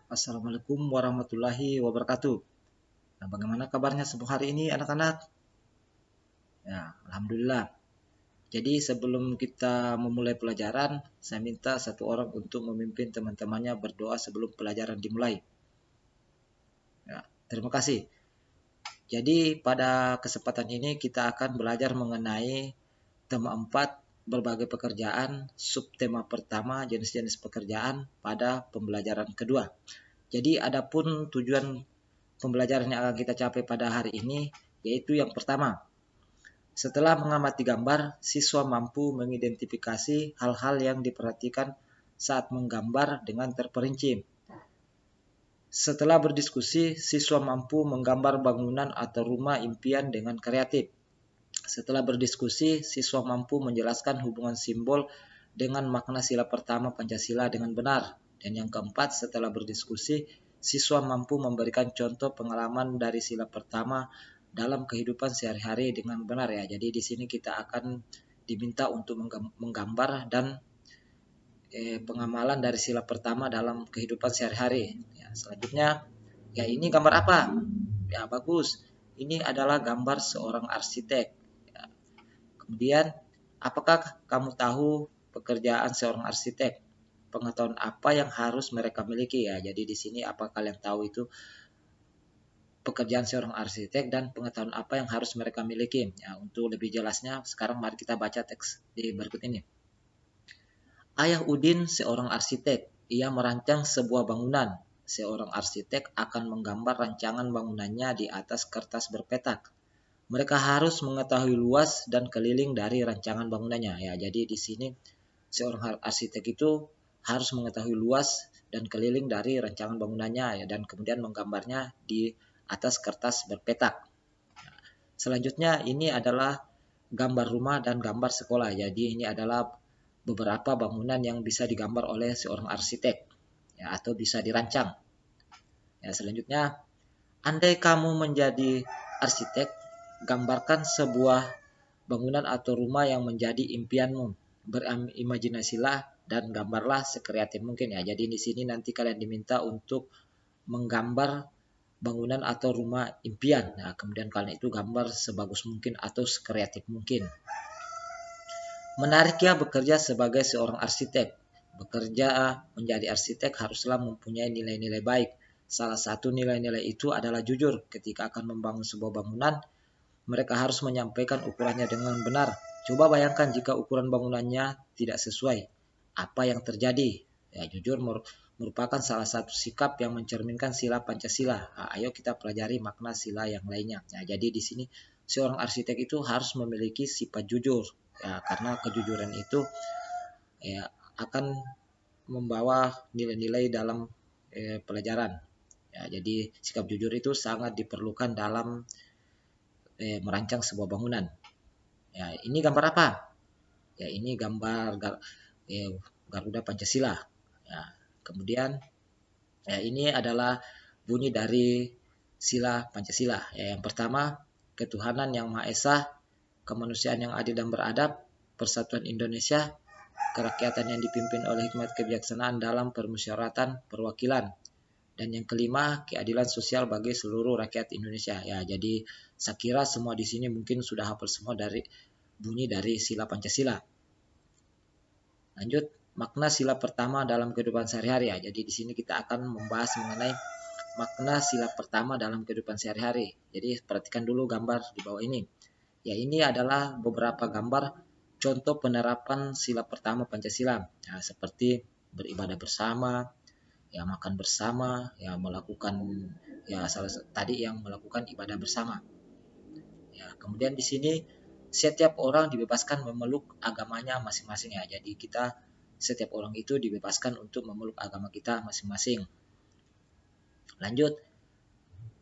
Assalamualaikum warahmatullahi wabarakatuh. Nah, bagaimana kabarnya sebuah hari ini anak-anak? Ya, alhamdulillah. Jadi sebelum kita memulai pelajaran, saya minta satu orang untuk memimpin teman-temannya berdoa sebelum pelajaran dimulai. Ya, terima kasih. Jadi pada kesempatan ini kita akan belajar mengenai tema 4 berbagai pekerjaan, subtema pertama jenis-jenis pekerjaan pada pembelajaran kedua. Jadi adapun tujuan pembelajaran yang akan kita capai pada hari ini yaitu yang pertama, setelah mengamati gambar, siswa mampu mengidentifikasi hal-hal yang diperhatikan saat menggambar dengan terperinci. Setelah berdiskusi, siswa mampu menggambar bangunan atau rumah impian dengan kreatif. Setelah berdiskusi, siswa mampu menjelaskan hubungan simbol dengan makna sila pertama Pancasila dengan benar. Dan yang keempat, setelah berdiskusi, siswa mampu memberikan contoh pengalaman dari sila pertama dalam kehidupan sehari-hari dengan benar ya. Jadi di sini kita akan diminta untuk menggambar dan pengamalan dari sila pertama dalam kehidupan sehari-hari. Ya, selanjutnya, ya ini gambar apa? Ya bagus. Ini adalah gambar seorang arsitek. Ya, kemudian, apakah kamu tahu pekerjaan seorang arsitek? Pengetahuan apa yang harus mereka miliki ya? Jadi di sini apa kalian tahu itu pekerjaan seorang arsitek dan pengetahuan apa yang harus mereka miliki? Ya, untuk lebih jelasnya, sekarang mari kita baca teks di berikut ini. Ayah Udin seorang arsitek. Ia merancang sebuah bangunan. Seorang arsitek akan menggambar rancangan bangunannya di atas kertas berpetak. Mereka harus mengetahui luas dan keliling dari rancangan bangunannya. Ya, jadi di sini seorang arsitek itu harus mengetahui luas dan keliling dari rancangan bangunannya ya, dan kemudian menggambarnya di atas kertas berpetak. Selanjutnya ini adalah gambar rumah dan gambar sekolah. Jadi ini adalah beberapa bangunan yang bisa digambar oleh seorang arsitek ya, atau bisa dirancang. Ya, selanjutnya, andai kamu menjadi arsitek, gambarkan sebuah bangunan atau rumah yang menjadi impianmu. Berimajinasilah dan gambarlah sekreatif mungkin ya. Jadi di sini nanti kalian diminta untuk menggambar bangunan atau rumah impian. Nah, kemudian kalian itu gambar sebagus mungkin atau sekreatif mungkin. Menariknya bekerja sebagai seorang arsitek. Bekerja menjadi arsitek haruslah mempunyai nilai-nilai baik. Salah satu nilai-nilai itu adalah jujur. Ketika akan membangun sebuah bangunan, mereka harus menyampaikan ukurannya dengan benar. Coba bayangkan jika ukuran bangunannya tidak sesuai. Apa yang terjadi? Ya, jujur merupakan salah satu sikap yang mencerminkan sila Pancasila. Nah, ayo kita pelajari makna sila yang lainnya. Nah, jadi di sini seorang arsitek itu harus memiliki sifat jujur. Ya, karena kejujuran itu ya akan membawa nilai-nilai dalam pelajaran. Ya, jadi sikap jujur itu sangat diperlukan dalam merancang sebuah bangunan. Ya, ini gambar apa? Ya, ini gambar Garuda Pancasila. Ya, kemudian ya ini adalah bunyi dari sila Pancasila. Ya, yang pertama, ketuhanan yang Maha Esa, kemanusiaan yang adil dan beradab, persatuan Indonesia, kerakyatan yang dipimpin oleh hikmat kebijaksanaan dalam permusyawaratan perwakilan. Dan yang kelima, keadilan sosial bagi seluruh rakyat Indonesia. Ya, jadi saya kira semua di sini mungkin sudah hafal semua dari bunyi dari sila Pancasila. Lanjut, makna sila pertama dalam kehidupan sehari-hari ya. Jadi di sini kita akan membahas mengenai makna sila pertama dalam kehidupan sehari-hari. Jadi perhatikan dulu gambar di bawah ini. Ya, ini adalah beberapa gambar contoh penerapan sila pertama Pancasila. Ya, seperti beribadah bersama, ya makan bersama, ya melakukan ya tadi yang melakukan ibadah bersama. Ya, kemudian di sini setiap orang dibebaskan memeluk agamanya masing-masing ya. Jadi kita setiap orang itu dibebaskan untuk memeluk agama kita masing-masing. Lanjut,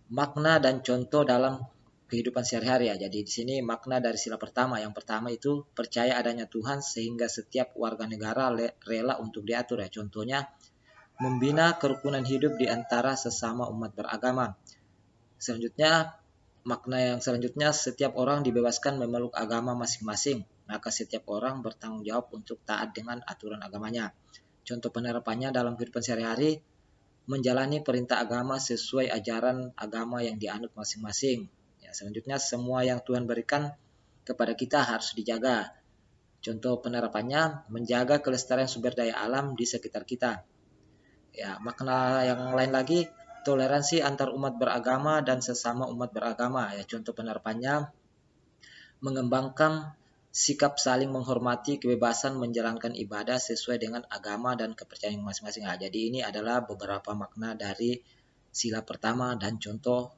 makna dan contoh dalam kehidupan sehari-hari ya. Jadi di sini makna dari sila pertama. Yang pertama itu percaya adanya Tuhan sehingga setiap warga negara rela untuk diatur ya. Contohnya membina kerukunan hidup di antara sesama umat beragama. Selanjutnya, makna yang selanjutnya setiap orang dibebaskan memeluk agama masing-masing. Maka setiap orang bertanggung jawab untuk taat dengan aturan agamanya. Contoh penerapannya dalam kehidupan sehari-hari, menjalani perintah agama sesuai ajaran agama yang dianut masing-masing. Ya, selanjutnya semua yang Tuhan berikan kepada kita harus dijaga. Contoh penerapannya, menjaga kelestarian sumber daya alam di sekitar kita. Ya, makna yang lain lagi, toleransi antar umat beragama dan sesama umat beragama. Ya, contoh penerapannya, mengembangkan sikap saling menghormati kebebasan menjalankan ibadah sesuai dengan agama dan kepercayaan masing-masing. Nah, jadi ini adalah beberapa makna dari sila pertama dan contoh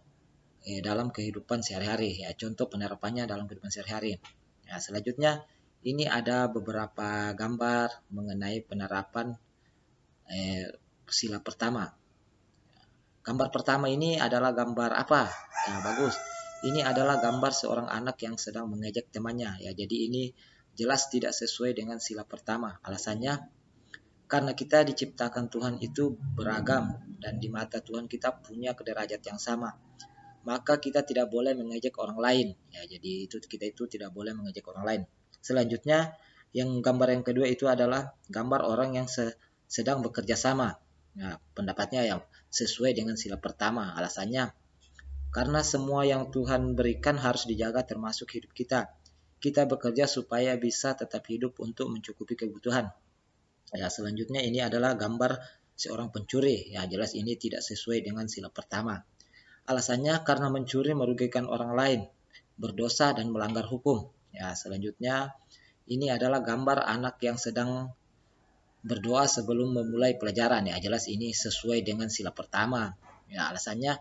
dalam kehidupan sehari-hari. Ya, contoh penerapannya dalam kehidupan sehari-hari. Ya, selanjutnya ini ada beberapa gambar mengenai penerapan sila pertama. Gambar pertama ini adalah gambar apa? Ya, bagus. Ini adalah gambar seorang anak yang sedang mengejek temannya. Ya, jadi ini jelas tidak sesuai dengan sila pertama. Alasannya karena kita diciptakan Tuhan itu beragam dan di mata Tuhan kita punya derajat yang sama. Maka kita tidak boleh mengejek orang lain. Ya, jadi kita itu tidak boleh mengejek orang lain. Selanjutnya, yang gambar yang kedua itu adalah gambar orang yang sedang bekerja sama. Nah, pendapatnya yang sesuai dengan sila pertama. Alasannya karena semua yang Tuhan berikan harus dijaga termasuk hidup kita. Kita bekerja supaya bisa tetap hidup untuk mencukupi kebutuhan. Ya, selanjutnya ini adalah gambar seorang pencuri. Ya, jelas ini tidak sesuai dengan sila pertama. Alasannya karena mencuri merugikan orang lain, berdosa dan melanggar hukum. Ya, selanjutnya ini adalah gambar anak yang sedang berdoa sebelum memulai pelajaran. Ya, jelas ini sesuai dengan sila pertama. Ya, alasannya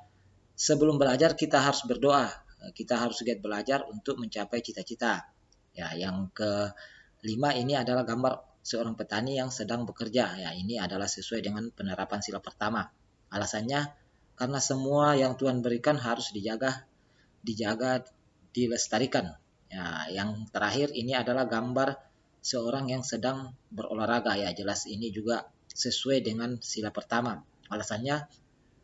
sebelum belajar kita harus berdoa. Kita harus giat belajar untuk mencapai cita-cita. Ya, yang kelima ini adalah gambar seorang petani yang sedang bekerja. Ya, ini adalah sesuai dengan penerapan sila pertama. Alasannya karena semua yang Tuhan berikan harus dijaga, dilestarikan. Ya, yang terakhir ini adalah gambar seorang yang sedang berolahraga. Ya, jelas ini juga sesuai dengan sila pertama. Alasannya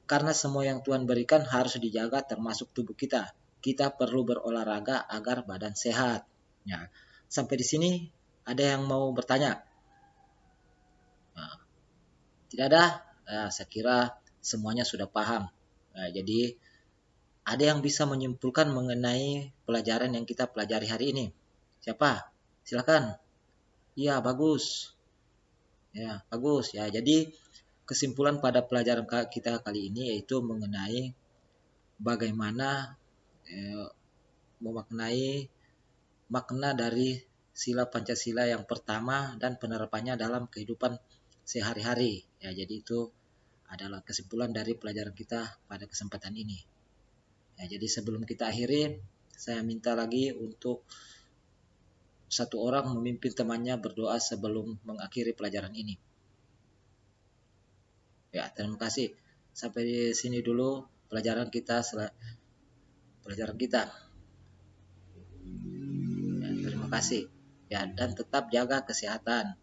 karena semua yang Tuhan berikan harus dijaga termasuk tubuh kita. Kita perlu berolahraga agar badan sehat. Ya, sampai di sini ada yang mau bertanya? Nah, tidak ada? Ya, saya kira semuanya sudah paham. Nah, jadi ada yang bisa menyimpulkan mengenai pelajaran yang kita pelajari hari ini? Siapa? Silakan. Iya, bagus. Ya, bagus. Ya, jadi kesimpulan pada pelajaran kita kali ini yaitu mengenai bagaimana memaknai makna dari sila Pancasila yang pertama dan penerapannya dalam kehidupan sehari-hari. Ya, jadi itu adalah kesimpulan dari pelajaran kita pada kesempatan ini. Ya, jadi sebelum kita akhiri, saya minta lagi untuk satu orang memimpin temannya berdoa sebelum mengakhiri pelajaran ini. Ya, terima kasih. Sampai di sini dulu pelajaran kita. Ya, terima kasih. Ya, dan tetap jaga kesehatan.